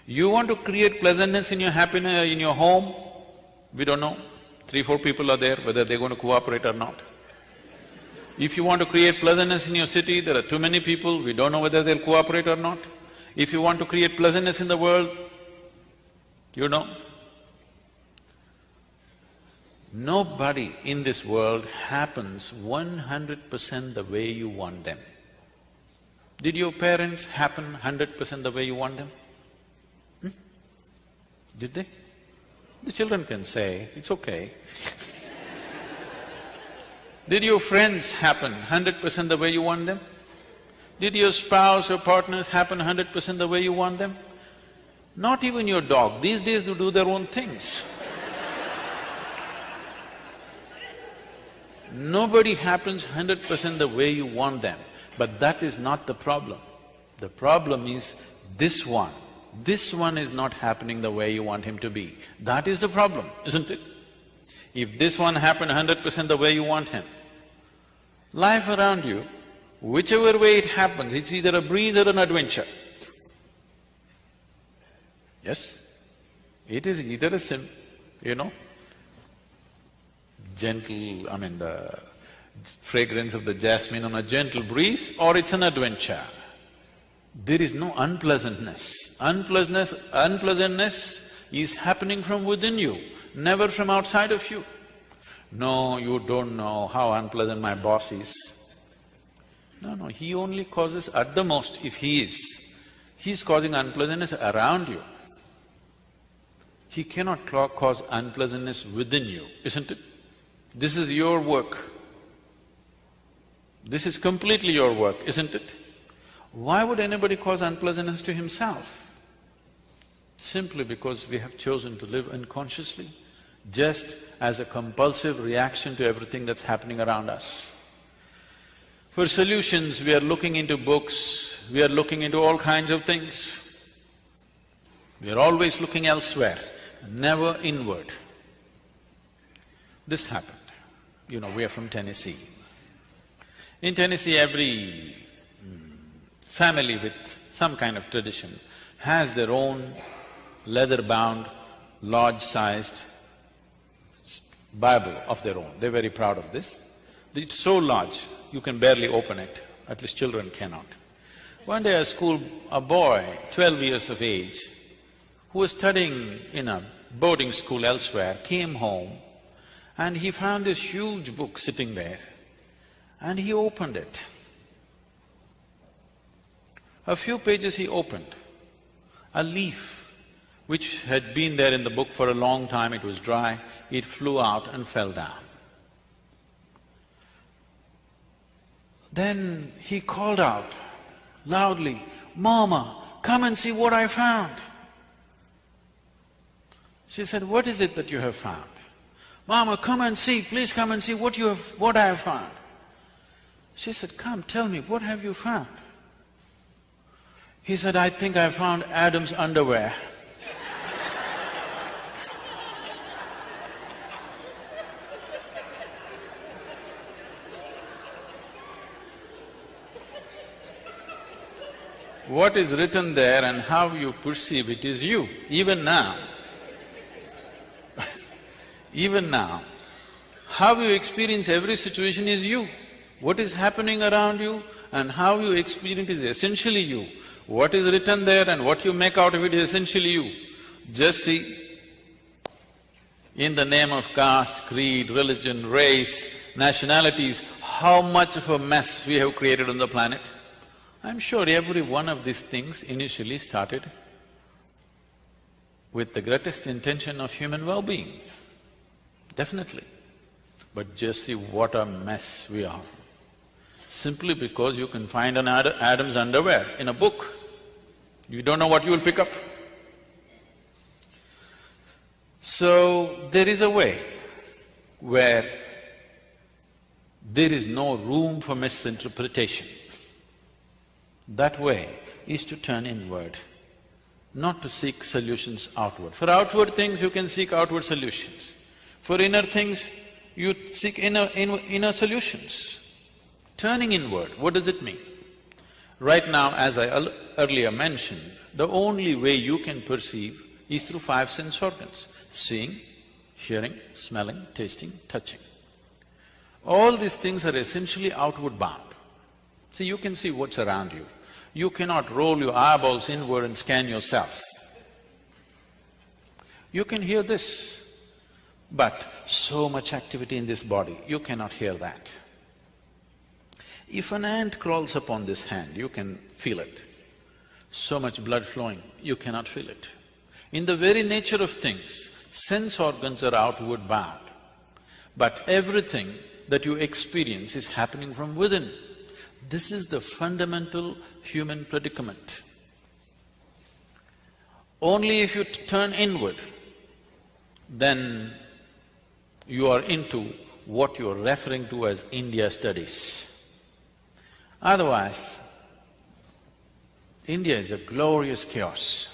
You want to create pleasantness in your happiness, in your home, we don't know. 3-4 people are there, whether they're going to cooperate or not. If you want to create pleasantness in your city, there are too many people, we don't know whether they'll cooperate or not. If you want to create pleasantness in the world, you know. Nobody in this world happens 100% the way you want them. Did your parents happen 100% the way you want them? Did they? The children can say, it's okay. Did your friends happen 100% the way you want them? Did your spouse or partners happen 100% the way you want them? Not even your dog, these days they do their own things. Nobody happens 100% the way you want them, but that is not the problem. The problem is this one. This one is not happening the way you want him to be. That is the problem, isn't it? If this one happened 100% the way you want him, life around you, whichever way it happens, it's either a breeze or an adventure. Yes? It is either a gentle, the fragrance of the jasmine on a gentle breeze, or it's an adventure. There is no unpleasantness. Unpleasantness is happening from within you, never from outside of you. No, you don't know how unpleasant my boss is. No, he only causes at the most, if he's causing unpleasantness around you. He cannot cause unpleasantness within you, isn't it? This is your work. This is completely your work, isn't it? Why would anybody cause unpleasantness to himself? Simply because we have chosen to live unconsciously, just as a compulsive reaction to everything that's happening around us. For solutions, we are looking into books, we are looking into all kinds of things. We are always looking elsewhere, never inward. This happened. We are from Tennessee. In Tennessee, every family with some kind of tradition has their own leather-bound, large-sized Bible of their own. They're very proud of this. It's so large, you can barely open it, at least children cannot. One day a boy, 12 years of age, who was studying in a boarding school elsewhere, came home and he found this huge book sitting there and he opened it. A few pages he opened, a leaf which had been there in the book for a long time, it was dry, it flew out and fell down. Then he called out loudly, "Mama, come and see what I found." She said, "What is it that you have found?" "Mama, come and see, please come and see what I have found." She said, "Come, tell me, what have you found?" He said, "I think I found Adam's underwear." What is written there and how you perceive it is you, even now. Even now, how you experience every situation is you. What is happening around you and how you experience is essentially you. What is written there and what you make out of it is essentially you. Just see, in the name of caste, creed, religion, race, nationalities, how much of a mess we have created on the planet. I'm sure every one of these things initially started with the greatest intention of human well-being, definitely. But just see what a mess we are. Simply because you can find an Adam's underwear in a book, you don't know what you will pick up. So, there is a way where there is no room for misinterpretation. That way is to turn inward, not to seek solutions outward. For outward things, you can seek outward solutions. For inner things, you seek inner solutions. Turning inward, what does it mean? Right now, as I earlier mentioned, the only way you can perceive is through five sense organs: seeing, hearing, smelling, tasting, touching. All these things are essentially outward bound. See, you can see what's around you. You cannot roll your eyeballs inward and scan yourself. You can hear this, but so much activity in this body, you cannot hear that. If an ant crawls upon this hand, you can feel it. So much blood flowing, you cannot feel it. In the very nature of things, sense organs are outward bound, but everything that you experience is happening from within. This is the fundamental human predicament. Only if you turn inward, then you are into what you are referring to as India studies. Otherwise, India is a glorious chaos.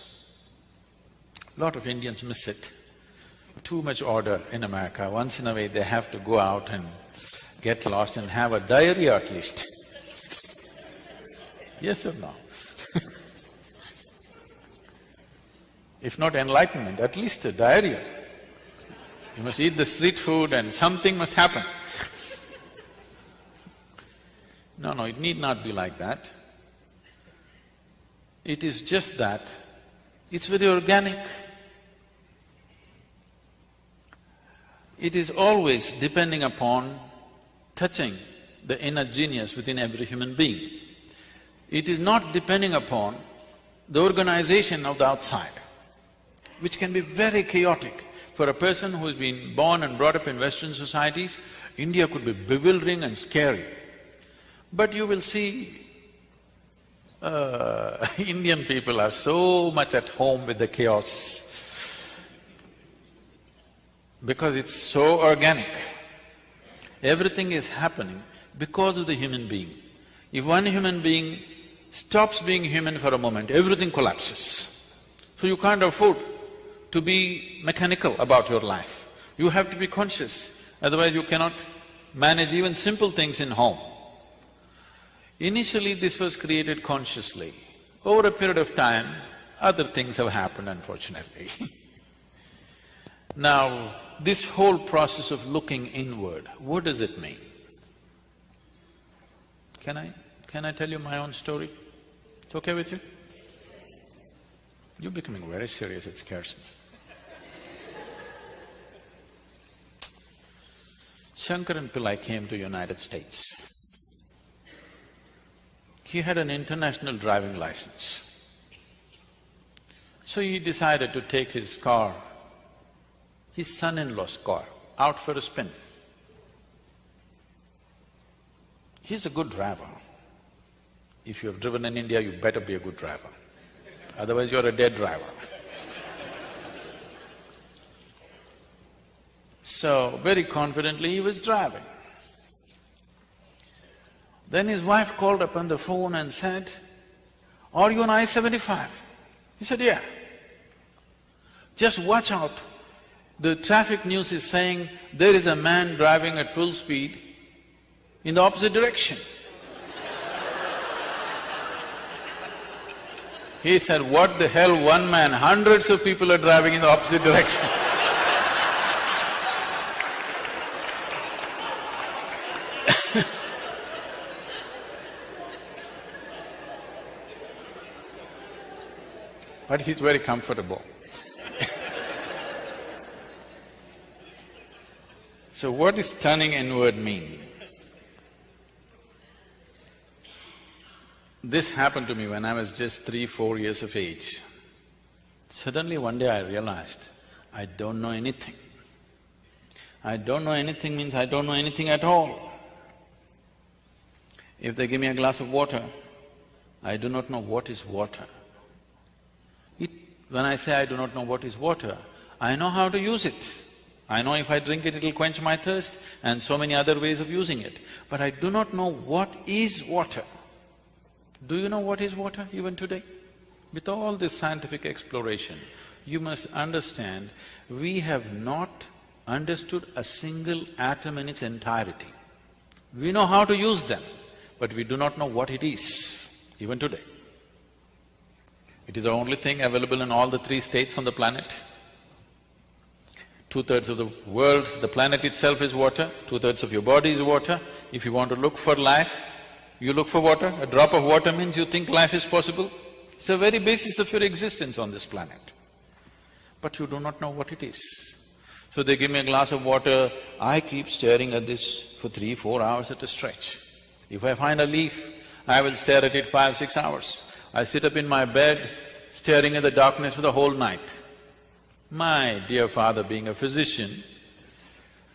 Lot of Indians miss it. Too much order in America. Once in a way they have to go out and get lost and have a diarrhea at least. Yes or no? If not enlightenment, at least a diarrhea. You must eat the street food and something must happen. No, it need not be like that. It is just that it's very organic. It is always depending upon touching the inner genius within every human being. It is not depending upon the organization of the outside, which can be very chaotic. For a person who's been born and brought up in Western societies, India could be bewildering and scary. But you will see, Indian people are so much at home with the chaos because it's so organic. Everything is happening because of the human being. If one human being stops being human for a moment, everything collapses. So you can't afford to be mechanical about your life. You have to be conscious, otherwise you cannot manage even simple things in home. Initially, this was created consciously. Over a period of time, other things have happened, unfortunately. Now, this whole process of looking inward, what does it mean? Can I tell you my own story? It's okay with you? You're becoming very serious, it scares me. Shankaran Pillai came to United States. He had an international driving license. So he decided to take his car, his son-in-law's car, out for a spin. He's a good driver. If you have driven in India, you better be a good driver, otherwise you're a dead driver. So, very confidently he was driving. Then his wife called up on the phone and said, "Are you on I-75?" He said, "Yeah." "Just watch out, the traffic news is saying there is a man driving at full speed in the opposite direction." He said, "What the hell, one man, hundreds of people are driving in the opposite direction." But he's very comfortable. So what does turning inward mean? This happened to me when I was just 3-4 years of age. Suddenly one day I realized, I don't know anything. I don't know anything means I don't know anything at all. If they give me a glass of water, I do not know what is water. When I say I do not know what is water, I know how to use it. I know if I drink it, it'll quench my thirst and so many other ways of using it. But I do not know what is water. Do you know what is water even today? With all this scientific exploration, you must understand, we have not understood a single atom in its entirety. We know how to use them, but we do not know what it is. even today. It is the only thing available in all the three states on the planet. 2/3 of the world, the planet itself is water, 2/3 of your body is water. If you want to look for life, you look for water. A drop of water means you think life is possible. It's the very basis of your existence on this planet. But you do not know what it is. So they give me a glass of water, I keep staring at this for 3-4 hours at a stretch. If I find a leaf, I will stare at it 5-6 hours. I sit up in my bed, staring at the darkness for the whole night. My dear father, being a physician,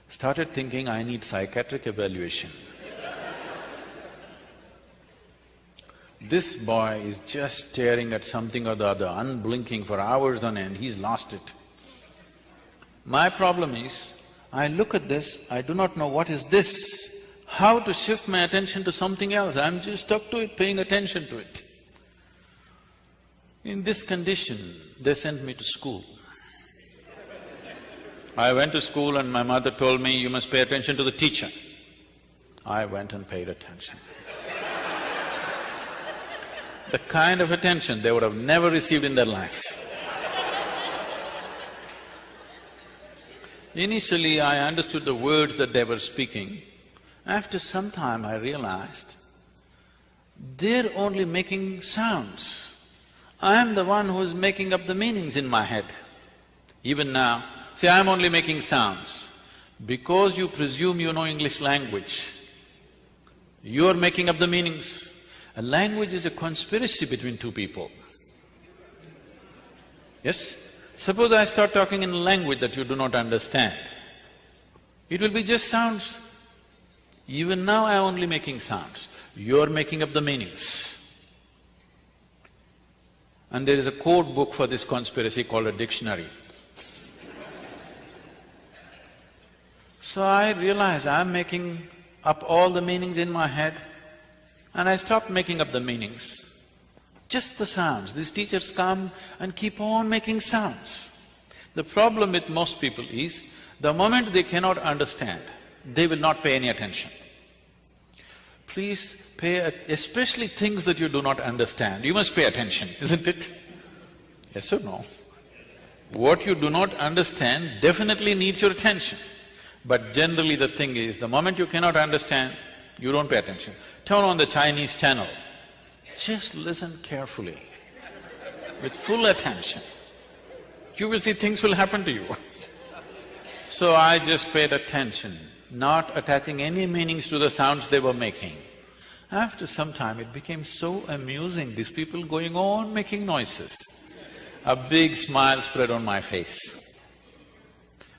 started thinking I need psychiatric evaluation. This boy is just staring at something or the other, unblinking for hours on end, he's lost it. My problem is, I look at this, I do not know what is this, how to shift my attention to something else, I'm just stuck to it, paying attention to it. In this condition, they sent me to school. I went to school and my mother told me, you must pay attention to the teacher. I went and paid attention. The kind of attention they would have never received in their life. Initially, I understood the words that they were speaking. After some time, I realized they're only making sounds. I am the one who's making up the meanings in my head. Even now, see, I'm only making sounds. Because you presume you know English language, you're making up the meanings. A language is a conspiracy between two people. Yes? Suppose I start talking in a language that you do not understand. It will be just sounds. Even now I'm only making sounds. You're making up the meanings. And there is a code book for this conspiracy called a dictionary. So I realized I'm making up all the meanings in my head, and I stopped making up the meanings. Just the sounds. These teachers come and keep on making sounds. The problem with most people is, the moment they cannot understand, they will not pay any attention. Please especially things that you do not understand, you must pay attention, isn't it? Yes or no? What you do not understand definitely needs your attention. But generally the thing is, the moment you cannot understand, you don't pay attention. Turn on the Chinese channel, just listen carefully, with full attention. You will see things will happen to you. So I just paid attention, not attaching any meanings to the sounds they were making. After some time, it became so amusing, these people going on making noises. A big smile spread on my face.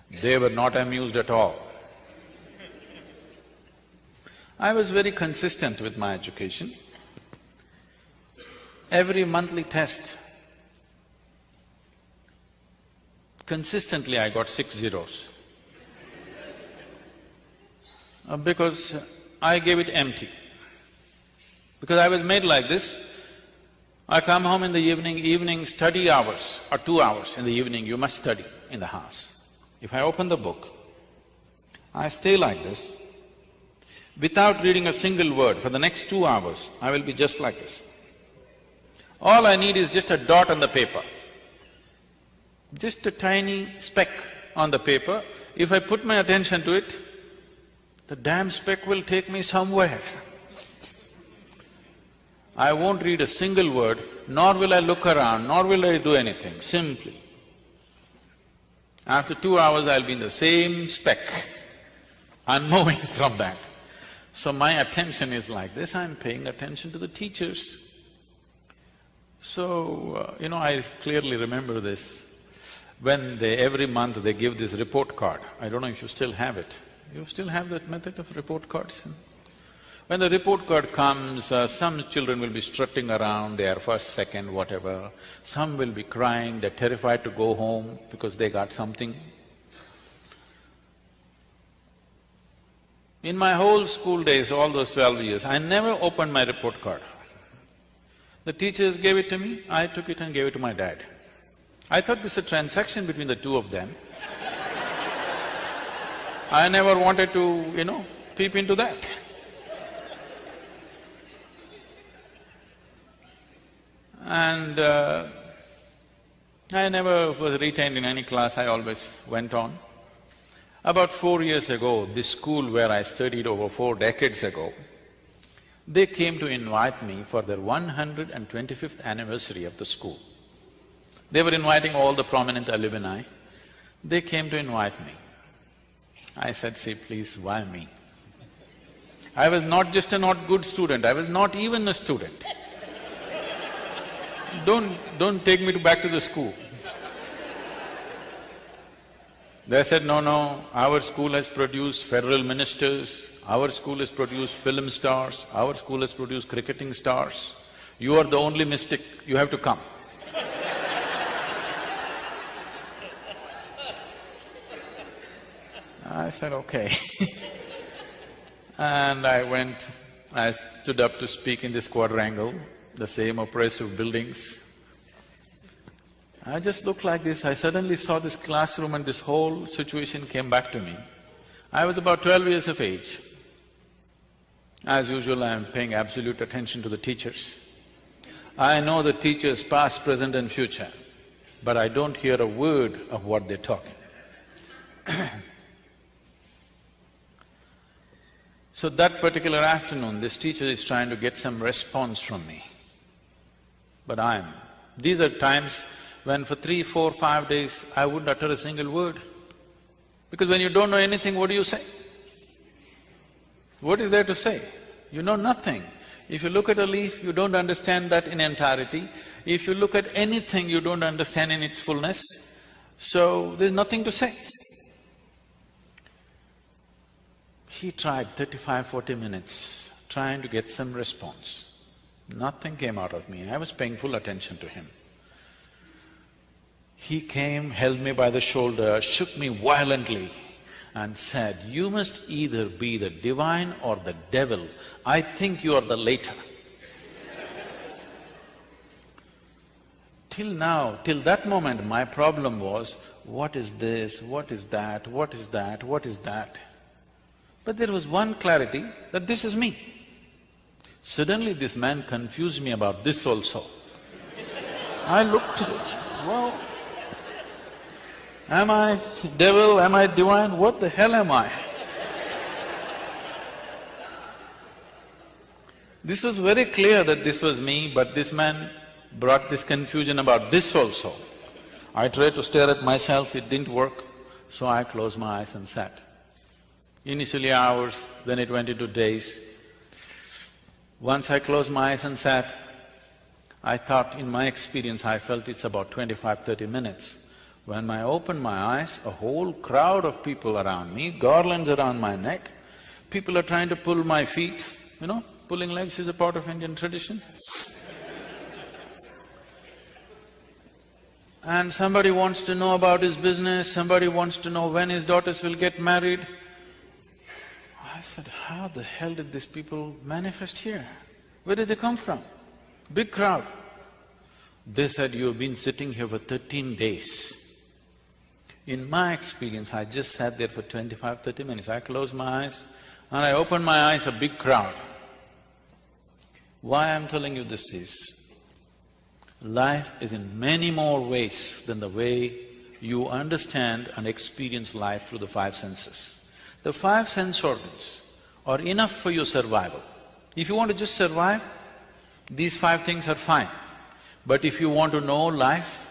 They were not amused at all. I was very consistent with my education. Every monthly test, consistently I got 6 zeros. Because I gave it empty. Because I was made like this, I come home in the evening study hours or 2 hours in the evening, you must study in the house. If I open the book, I stay like this, without reading a single word for the next 2 hours, I will be just like this. All I need is just a dot on the paper, just a tiny speck on the paper. If I put my attention to it, the damn speck will take me somewhere. I won't read a single word, nor will I look around, nor will I do anything, simply. After 2 hours, I'll be in the same speck, unmoving from that. So my attention is like this, I'm paying attention to the teachers. So, I clearly remember this. When every month they give this report card, I don't know if you still have it. You still have that method of report cards? When the report card comes, some children will be strutting around, they are first, second, whatever. Some will be crying, they're terrified to go home because they got something. In my whole school days, all those 12 years, I never opened my report card. The teachers gave it to me, I took it and gave it to my dad. I thought this is a transaction between the two of them. I never wanted to, peep into that. And I never was retained in any class, I always went on. About 4 years ago, this school where I studied over 4 decades ago, they came to invite me for their 125th anniversary of the school. They were inviting all the prominent alumni. They came to invite me. I said, "See, please, why me?" I was not just a not good student, I was not even a student. Don't take me back to the school. They said, "No, our school has produced federal ministers, our school has produced film stars, our school has produced cricketing stars. You are the only mystic, you have to come." I said, "Okay." And I stood up to speak in this quadrangle, the same oppressive buildings. I just looked like this, I suddenly saw this classroom and this whole situation came back to me. I was about 12 years of age. As usual, I am paying absolute attention to the teachers. I know the teachers past, present and future, but I don't hear a word of what they're talking. So that particular afternoon, this teacher is trying to get some response from me. But these are times when for 3, 4, 5 days, I wouldn't utter a single word. Because when you don't know anything, what do you say? What is there to say? You know nothing. If you look at a leaf, you don't understand that in entirety. If you look at anything, you don't understand in its fullness. So there's nothing to say. He tried 35, 40 minutes trying to get some response. Nothing came out of me, I was paying full attention to him. He came, held me by the shoulder, shook me violently and said, "You must either be the divine or the devil. I think you are the latter." Till now, till that moment, my problem was, what is this, what is that, what is that, what is that? But there was one clarity, that this is me. Suddenly this man confused me about this also. I looked, well, am I devil, am I divine, what the hell am I? This was very clear that this was me, but this man brought this confusion about this also. I tried to stare at myself, it didn't work, so I closed my eyes and sat. Initially hours, then it went into days. Once I closed my eyes and sat, I thought, in my experience, I felt it's about 25, 30 minutes. When I opened my eyes, a whole crowd of people around me, garlands around my neck, people are trying to pull my feet, pulling legs is a part of Indian tradition. And somebody wants to know about his business, somebody wants to know when his daughters will get married. I said, how the hell did these people manifest here? Where did they come from? Big crowd. They said, "You've been sitting here for 13 days. In my experience, I just sat there for 25, 30 minutes. I closed my eyes and I opened my eyes, a big crowd. Why I'm telling you this is, life is in many more ways than the way you understand and experience life through the 5 senses. The 5 sense organs are enough for your survival. If you want to just survive, these 5 things are fine. But if you want to know life,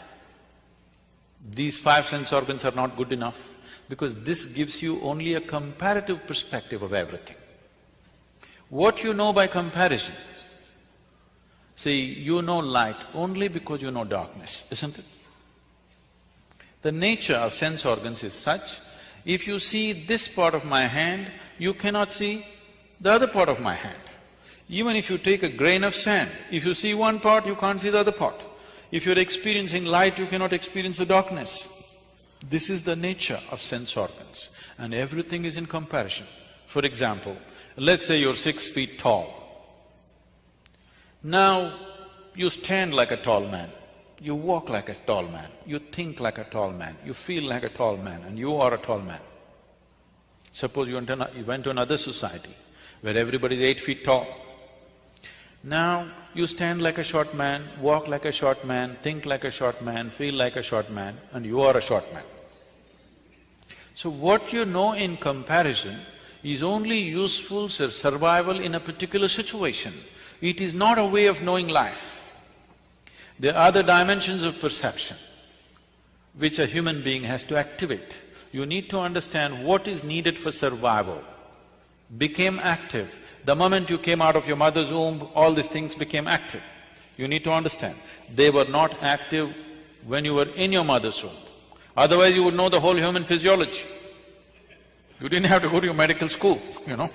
these 5 sense organs are not good enough, because this gives you only a comparative perspective of everything. What you know by comparison, see, you know light only because you know darkness, isn't it? The nature of sense organs is such, if you see this part of my hand, you cannot see the other part of my hand. Even if you take a grain of sand, if you see one part, you can't see the other part. If you're experiencing light, you cannot experience the darkness. This is the nature of sense organs, and everything is in comparison. For example, let's say you're 6 feet tall. Now, you stand like a tall man, you walk like a tall man, you think like a tall man, you feel like a tall man, and you are a tall man. Suppose you went to another society where everybody is 8 feet tall. Now you stand like a short man, walk like a short man, think like a short man, feel like a short man, and you are a short man. So what you know in comparison is only useful for survival in a particular situation. It is not a way of knowing life. There are the dimensions of perception which a human being has to activate. You need to understand what is needed for survival. Became active. The moment you came out of your mother's womb, all these things became active. You need to understand, they were not active when you were in your mother's womb. Otherwise you would know the whole human physiology. You didn't have to go to your medical school, you know.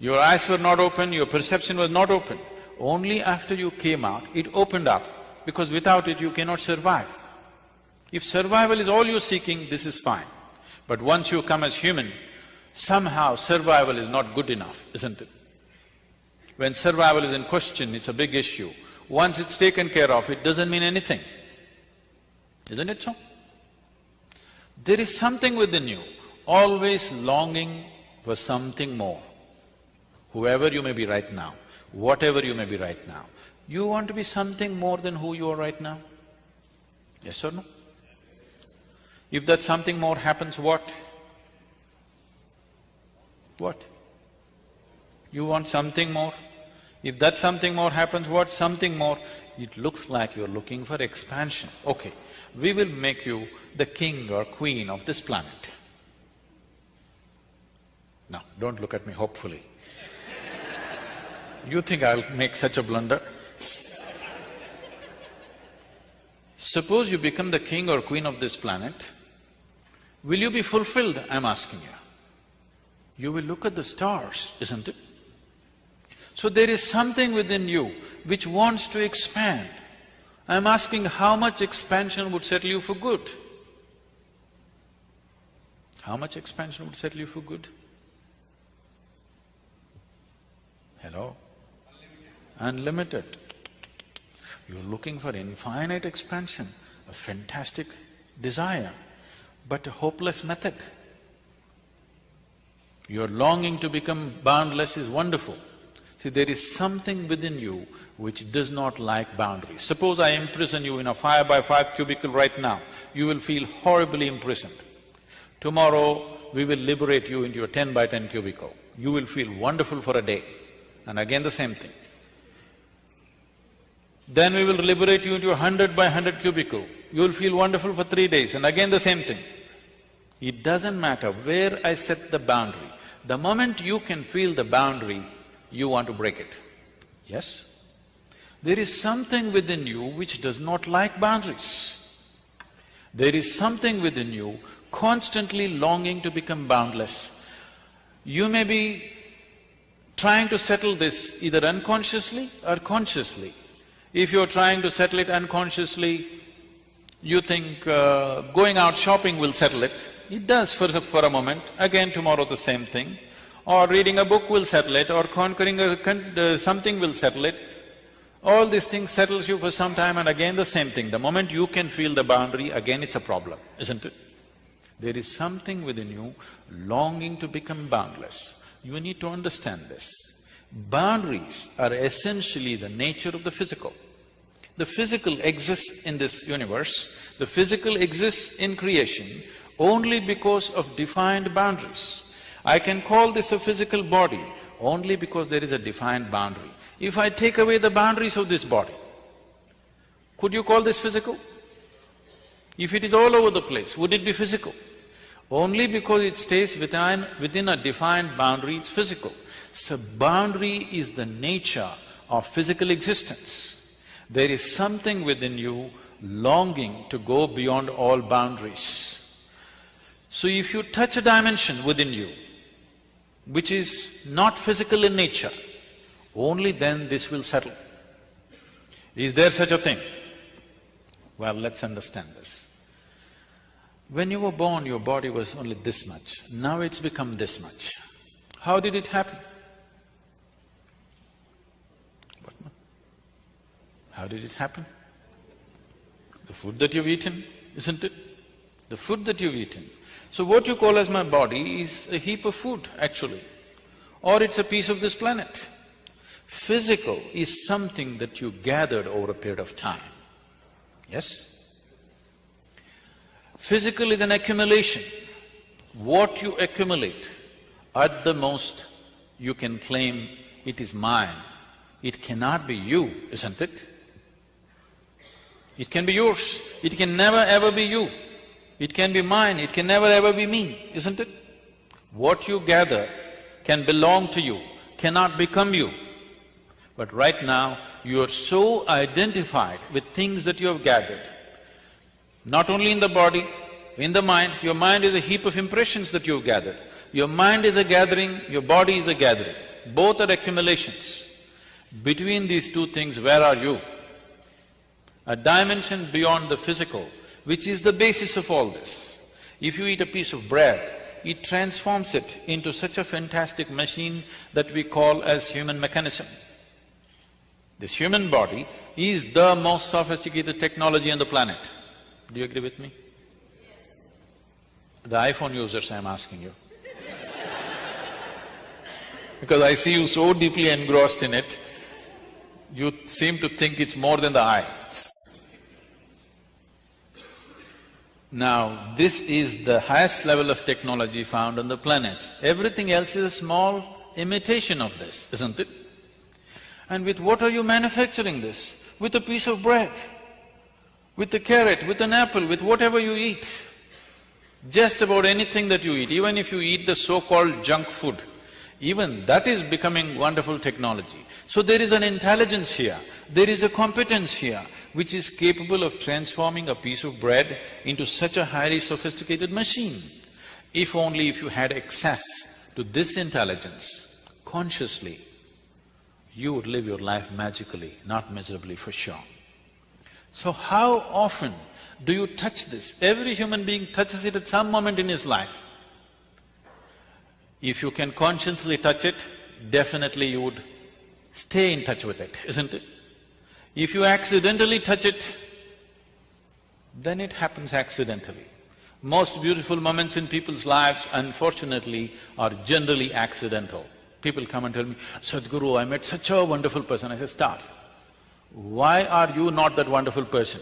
Your eyes were not open, your perception was not open. Only after you came out, it opened up, because without it you cannot survive. If survival is all you're seeking, this is fine. But once you come as human, somehow survival is not good enough, isn't it? When survival is in question, it's a big issue. Once it's taken care of, it doesn't mean anything. Isn't it so? There is something within you, always longing for something more. Whoever you may be right now, whatever you may be right now, you want to be something more than who you are right now? Yes or no? If that something more happens, what? What? You want something more? If that something more happens, what? Something more, it looks like you're looking for expansion. Okay, we will make you the king or queen of this planet. No, don't look at me hopefully. You think I'll make such a blunder? Suppose you become the king or queen of this planet, will you be fulfilled, I'm asking you? You will look at the stars, isn't it? So there is something within you which wants to expand. I'm asking how much expansion would settle you for good? How much expansion would settle you for good? Hello? Unlimited. You're looking for infinite expansion, a fantastic desire, but a hopeless method. Your longing to become boundless is wonderful. See, there is something within you which does not like boundaries. Suppose I imprison you in a 5x5 cubicle right now, you will feel horribly imprisoned. Tomorrow, we will liberate you into a 10x10 cubicle. You will feel wonderful for a day, and again the same thing. Then we will liberate you into a 100x100 cubicle. You will feel wonderful for 3 days, and again the same thing. It doesn't matter where I set the boundary. The moment you can feel the boundary, you want to break it. Yes? There is something within you which does not like boundaries. There is something within you constantly longing to become boundless. You may be trying to settle this either unconsciously or consciously. If you're trying to settle it unconsciously, you think going out shopping will settle it. It does for a moment, again tomorrow the same thing. Or reading a book will settle it, or conquering something will settle it. All these things settles you for some time, and again the same thing. The moment you can feel the boundary, again it's a problem, isn't it? There is something within you longing to become boundless. You need to understand this. Boundaries are essentially the nature of the physical. The physical exists in this universe, the physical exists in creation only because of defined boundaries. I can call this a physical body only because there is a defined boundary. If I take away the boundaries of this body, could you call this physical? If it is all over the place, would it be physical? Only because it stays within a defined boundary, it's physical. So boundary is the nature of physical existence. There is something within you longing to go beyond all boundaries. So if you touch a dimension within you, which is not physical in nature, only then this will settle. Is there such a thing? Well, let's understand this. When you were born, your body was only this much, now it's become this much. How did it happen? What? How did it happen? The food that you've eaten, isn't it? The food that you've eaten. So what you call as my body is a heap of food, actually, or it's a piece of this planet. Physical is something that you gathered over a period of time, yes? Physical is an accumulation. What you accumulate, at the most, you can claim it is mine. It cannot be you, isn't it? It can be yours, it can never ever be you. It can be mine, it can never ever be me, isn't it? What you gather can belong to you, cannot become you. But right now, you are so identified with things that you have gathered. Not only in the body, in the mind, your mind is a heap of impressions that you have gathered. Your mind is a gathering, your body is a gathering. Both are accumulations. Between these two things, where are you? A dimension beyond the physical, which is the basis of all this. If you eat a piece of bread, it transforms it into such a fantastic machine that we call as human mechanism. This human body is the most sophisticated technology on the planet. Do you agree with me? Yes. The iPhone users, I'm asking you. Because I see you so deeply engrossed in it, you seem to think it's more than the eye. Now, this is the highest level of technology found on the planet. Everything else is a small imitation of this, isn't it? And with what are you manufacturing this? With a piece of bread, with a carrot, with an apple, with whatever you eat. Just about anything that you eat, even if you eat the so-called junk food, even that is becoming wonderful technology. So there is an intelligence here, there is a competence here, which is capable of transforming a piece of bread into such a highly sophisticated machine. If only if you had access to this intelligence consciously, you would live your life magically, not miserably for sure. So how often do you touch this? Every human being touches it at some moment in his life. If you can consciously touch it, definitely you would stay in touch with it, isn't it? If you accidentally touch it, then it happens accidentally. Most beautiful moments in people's lives, unfortunately, are generally accidental. People come and tell me, Sadhguru, I met such a wonderful person. I say, stop. Why are you not that wonderful person?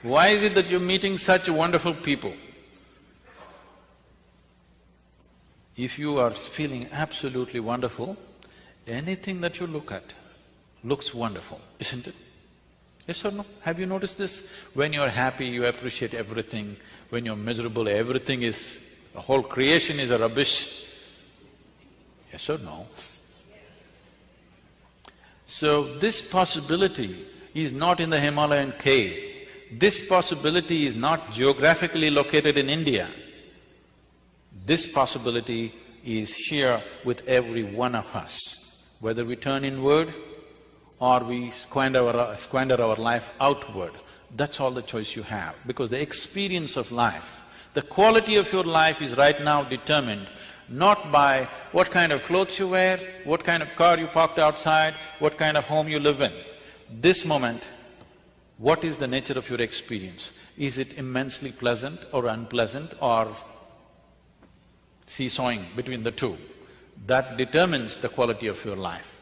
Why is it that you're meeting such wonderful people? If you are feeling absolutely wonderful, anything that you look at looks wonderful, isn't it? Yes or no? Have you noticed this? When you're happy, you appreciate everything. When you're miserable, everything is… the whole creation is a rubbish. Yes or no? So this possibility is not in the Himalayan cave. This possibility is not geographically located in India. This possibility is here with every one of us. Whether we turn inward or we squander our life outward, that's all the choice you have. Because the experience of life, the quality of your life is right now determined not by what kind of clothes you wear, what kind of car you parked outside, what kind of home you live in. This moment, what is the nature of your experience? Is it immensely pleasant or unpleasant or seesawing between the two? That determines the quality of your life.